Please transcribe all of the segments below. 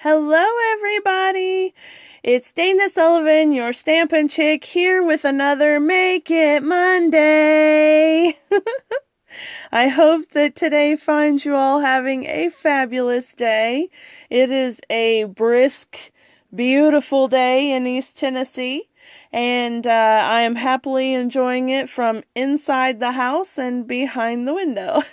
Hello, everybody. It's Dana Sullivan, your Stampin' Chick, here with another Make It Monday. I hope that today finds you all having a fabulous day. It is a brisk, beautiful day in East Tennessee, and I am happily enjoying it from inside the house and behind the window.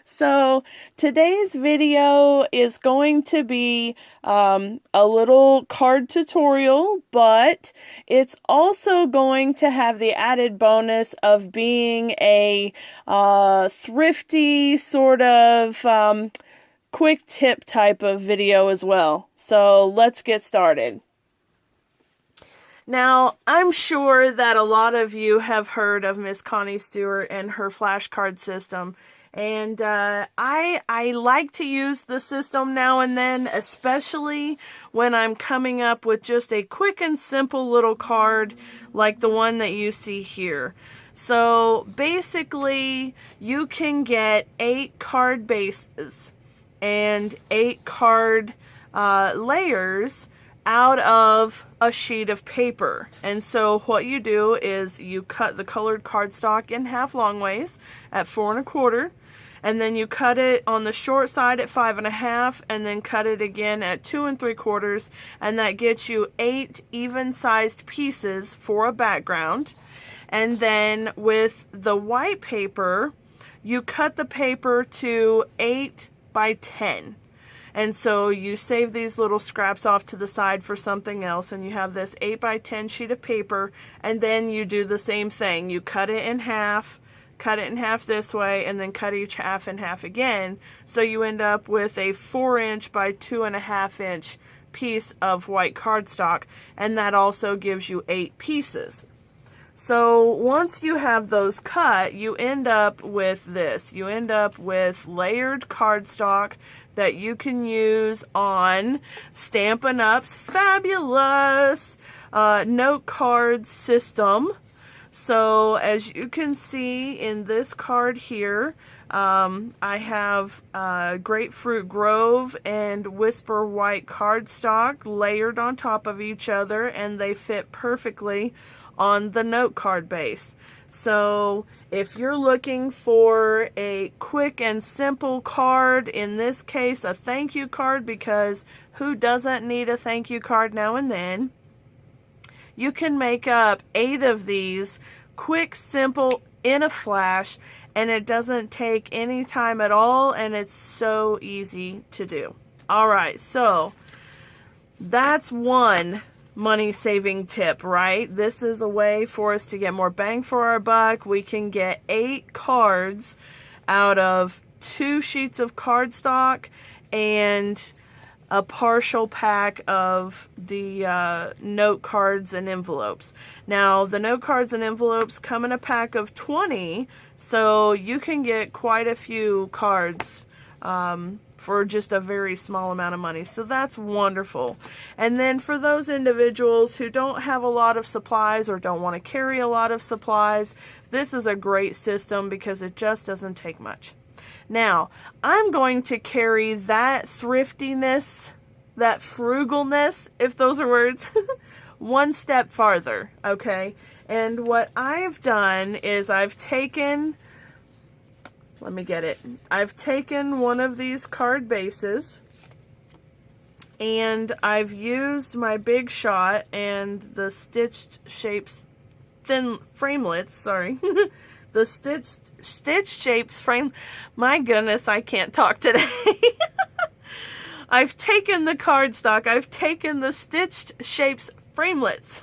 So today's video is going to be a little card tutorial, but it's also going to have the added bonus of being a thrifty sort of quick tip type of video as well. So let's get started. Now, I'm sure that a lot of you have heard of Miss Connie Stewart and her flashcard system. And I like to use the system now and then, especially when I'm coming up with just a quick and simple little card like the one that you see here. So basically, you can get 8 card bases and 8 card layers out of a sheet of paper. And so what you do is you cut the colored cardstock in half long ways at 4 1/4, and then you cut it on the short side at 5 1/2, and then cut it again at 2 3/4, and that gets you 8 even-sized pieces for a background. And then with the white paper, you cut the paper to 8 by 10. And so you save these little scraps off to the side for something else, and you have this 8 by 10 sheet of paper, and then you do the same thing. You cut it in half this way, and then cut each half in half again. So you end up with a 4" by 2 1/2" piece of white cardstock, and that also gives you 8 pieces. So once you have those cut, you end up with this. You end up with layered cardstock that you can use on Stampin' Up's fabulous note card system. So as you can see in this card here, I have Grapefruit Grove and Whisper White cardstock layered on top of each other, and they fit perfectly on the note card base. So if you're looking for a quick and simple card, in this case a thank you card, because who doesn't need a thank you card now and then, you can make up 8 of these quick, simple, in a flash, and it doesn't take any time at all, and it's so easy to do. Alright, so that's one money-saving tip, right? This is a way for us to get more bang for our buck. We can get 8 cards out of 2 sheets of cardstock and a partial pack of the note cards and envelopes. Now, the note cards and envelopes come in a pack of 20, so you can get quite a few cards for just a very small amount of money. So that's wonderful. And then for those individuals who don't have a lot of supplies or don't want to carry a lot of supplies, this is a great system because it just doesn't take much. Now, I'm going to carry that thriftiness, that frugalness, if those are words, one step farther, okay? And what I've done is I've taken one of these card bases, and I've used my Big Shot and the Stitched Shapes thin framelits, sorry. The Stitched Shapes frame. My goodness, I can't talk today. I've taken the cardstock, I've taken the Stitched Shapes framelits,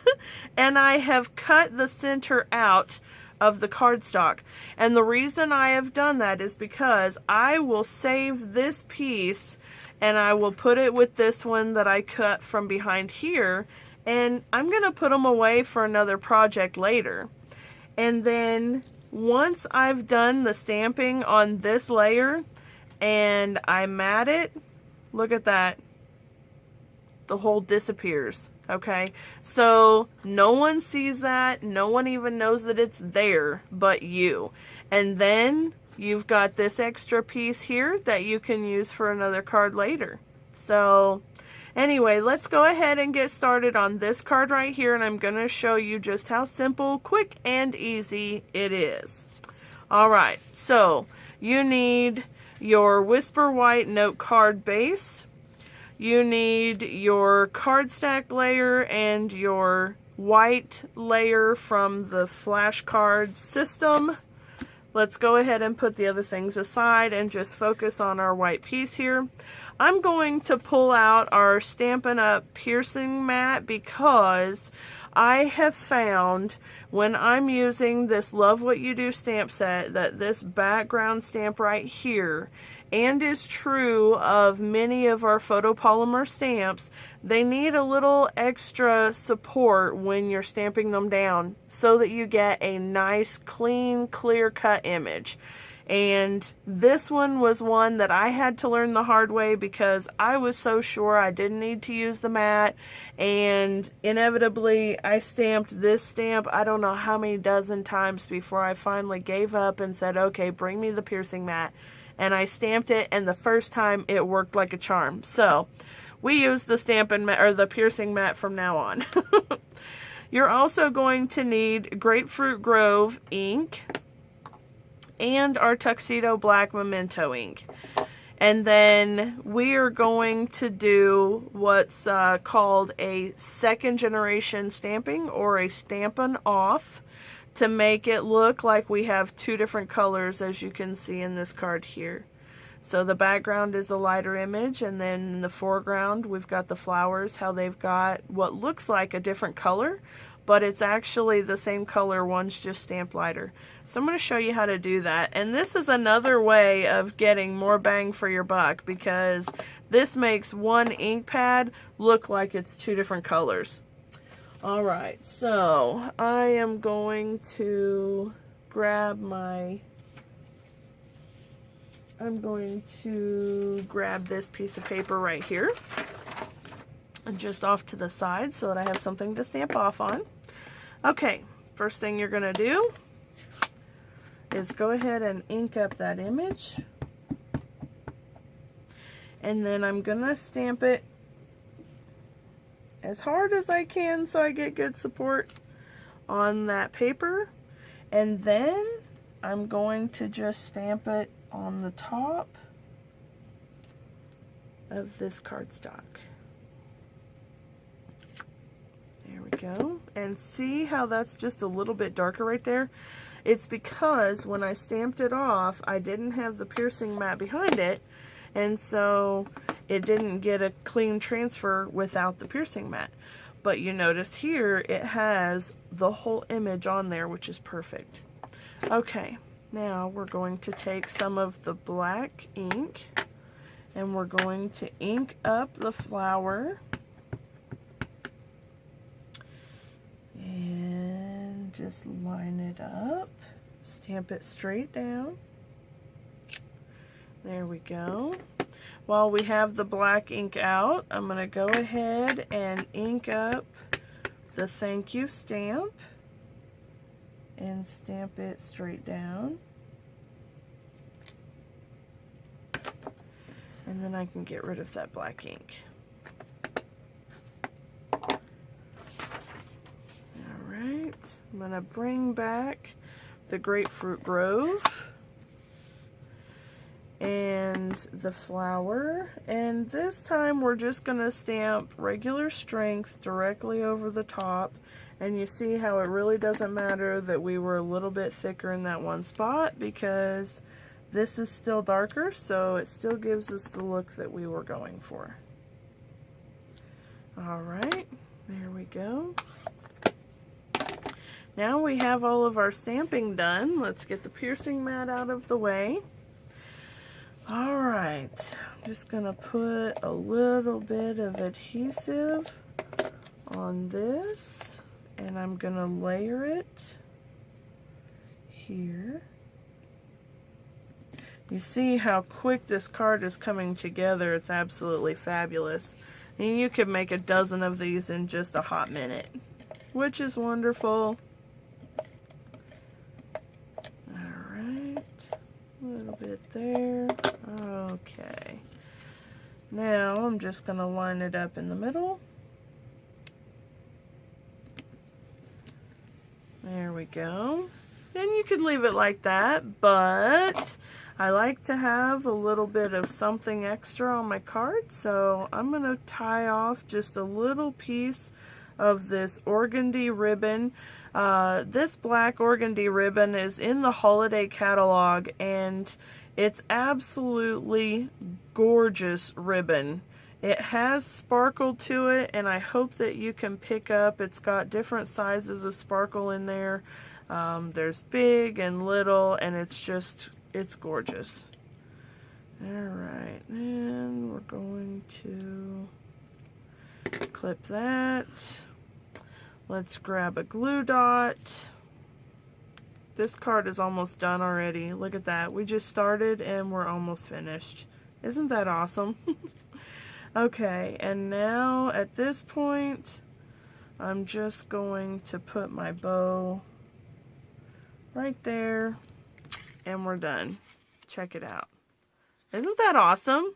and I have cut the center out of the cardstock. And the reason I have done that is because I will save this piece and I will put it with this one that I cut from behind here, and I'm going to put them away for another project later. And then once I've done the stamping on this layer and I mat it, look at that. The hole disappears, okay? So no one sees that. No one even knows that it's there but you. And then you've got this extra piece here that you can use for another card later. So anyway, let's go ahead and get started on this card right here, and I'm going to show you just how simple, quick, and easy it is. Alright, so you need your Whisper White note card base, you need your card stack layer and your white layer from the flashcard system. Let's go ahead and put the other things aside and just focus on our white piece here. I'm going to pull out our Stampin' Up! Piercing mat because I have found when I'm using this Love What You Do stamp set that this background stamp right here, and is true of many of our photopolymer stamps, they need a little extra support when you're stamping them down so that you get a nice, clean, clear-cut image. And this one was one that I had to learn the hard way because I was so sure I didn't need to use the mat, and inevitably I stamped this stamp I don't know how many dozen times before I finally gave up and said, okay, bring me the piercing mat. And I stamped it, and the first time it worked like a charm. So we use the Stampin' Mat, or the piercing mat, from now on. You're also going to need Grapefruit Grove ink and our Tuxedo Black Memento ink. And then we are going to do what's called a second generation stamping, or a Stampin' Off, to make it look like we have two different colors, as you can see in this card here. So the background is a lighter image, and then in the foreground we've got the flowers, how they've got what looks like a different color, but it's actually the same color, one's just stamped lighter. So I'm going to show you how to do that. And this is another way of getting more bang for your buck, because this makes one ink pad look like it's two different colors. Alright, so I am going to grab this piece of paper right here, and just off to the side so that I have something to stamp off on. Okay, first thing you're going to do is go ahead and ink up that image, and then I'm going to stamp it as hard as I can so I get good support on that paper, and then I'm going to just stamp it on the top of this cardstock. There we go. And see how that's just a little bit darker right there? It's because when I stamped it off, I didn't have the piercing mat behind it, and so it didn't get a clean transfer without the piercing mat. But you notice here it has the whole image on there, which is perfect. Okay, now we're going to take some of the black ink, and we're going to ink up the flower, and just line it up, stamp it straight down. There we go. While we have the black ink out, I'm going to go ahead and ink up the thank you stamp and stamp it straight down. And then I can get rid of that black ink. Alright, I'm going to bring back the Grapefruit Grove and the flower, and this time we're just going to stamp regular strength directly over the top, and you see how it really doesn't matter that we were a little bit thicker in that one spot, because this is still darker, so it still gives us the look that we were going for. Alright, there we go. Now we have all of our stamping done. Let's get the piercing mat out of the way. Alright, I'm just going to put a little bit of adhesive on this, and I'm going to layer it here. You see how quick this card is coming together. It's absolutely fabulous. And you could make a dozen of these in just a hot minute, which is wonderful. Alright, a little bit there. Okay. Now I'm just going to line it up in the middle. There we go. Then you could leave it like that, but I like to have a little bit of something extra on my card, so I'm going to tie off just a little piece of this organdy ribbon. This black organdy ribbon is in the holiday catalog, and it's absolutely gorgeous ribbon. It has sparkle to it, and I hope that you can pick up. It's got different sizes of sparkle in there. There's big and little, and it's gorgeous. Alright, and we're going to clip that. Let's grab a glue dot. This card is almost done already. Look at that. We just started and we're almost finished. Isn't that awesome? Okay, and now at this point, I'm just going to put my bow right there, and we're done. Check it out. Isn't that awesome?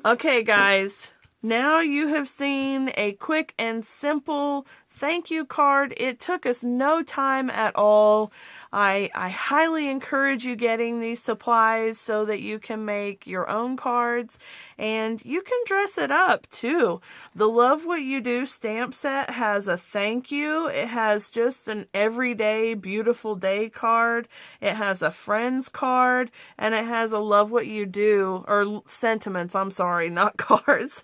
Okay, guys, now you have seen a quick and simple thank you card. It took us no time at all. I highly encourage you getting these supplies so that you can make your own cards, and you can dress it up too. The Love What You Do stamp set has a thank you. It has just an everyday beautiful day card. It has a friends card, and it has a Love What You Do, or sentiments, I'm sorry, not cards.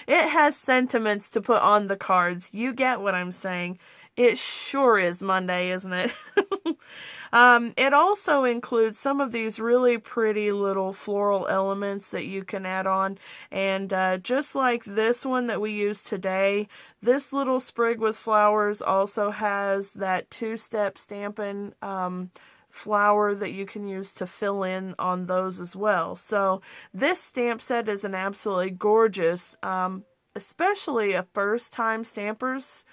It has sentiments to put on the cards. You get what I'm saying. It sure is Monday, isn't it? It also includes some of these really pretty little floral elements that you can add on. And just like this one that we use today, this little sprig with flowers also has that two-step Stampin' flower that you can use to fill in on those as well. So this stamp set is an absolutely gorgeous, especially a first-time stampers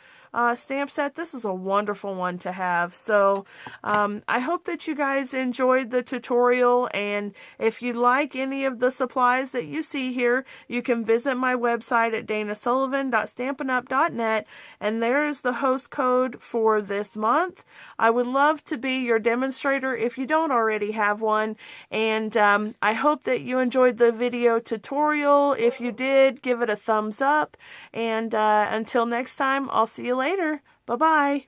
stamp set. This is a wonderful one to have. So I hope that you guys enjoyed the tutorial, and if you like any of the supplies that you see here, you can visit my website at danasullivan.stampinup.net, and there's the host code for this month. I would love to be your demonstrator if you don't already have one, and I hope that you enjoyed the video tutorial. If you did, give it a thumbs up, and until next time, I'll see you later. Bye-bye.